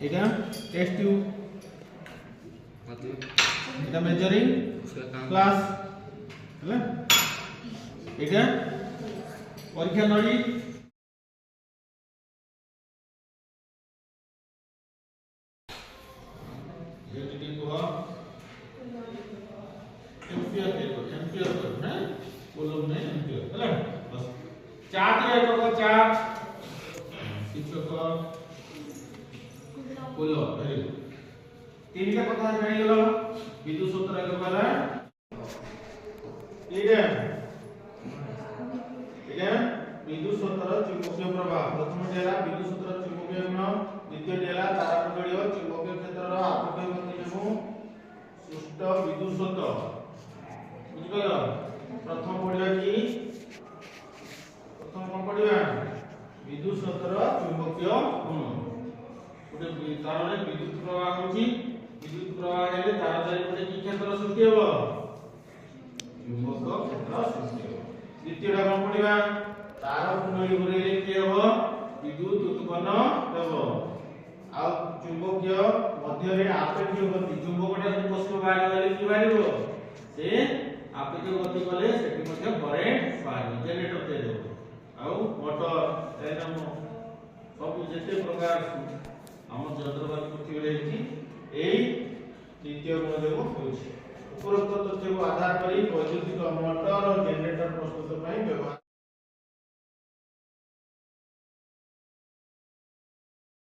এটা test tube এটা measuring class হ্যাঁ এটা পরীক্ষা নড়ি এটি কোয়া एम्पियर है कूलम में एम्पियर है बस चार्ज रे को चार्ज शिक्षक कूलम वेरी गुड तीन का पता जानि गेलो विद्युत सूत्र एक बार इडे विद्युत सूत्र चुंबकीय प्रवाह प्रथम डेला विद्युत सूत्र चुंबकीय गुण द्वितीय डेला तारामंडलीय चुंबकीय क्षेत्रर आपेक्षिक गति जेमु सृष्ट विद्युत सूत्र बुझिगल प्रथम पढ़िया कि प्रथम कोन पढ़िया विद्युत सूत्र चुंबकीय गुण गोटे तार रे विद्युत प्रवाह होची विद्युत प्रवाह हेले तार चारि पटे कि क्षेत्र सृष्टि हेबो चुंबक क्षेत्र सृष्टि हेबो द्वितीय कोन पढ़िया तार कुंडली घुरेले कि हेबो विद्युत उत्पन्न हेबो आ चुंबकीय मध्य रे आपेक्षिक गति चुंबकटा पश्चिम बाहर गले कि बाहरिबो से आपेक्षिक गति गले सेठी मध्ये करेंट बाहर जनरेटर दे देबो आ मोटर डायनामो सब जेते प्रकार हम यंत्रपाती पृथ्वी रे छी एई तृतीय गुण देबो होछि उपरोक्त तथ्य को आधार करी वैद्युतिक मोटर और जनरेटर प्रस्तुत पई व्यवहार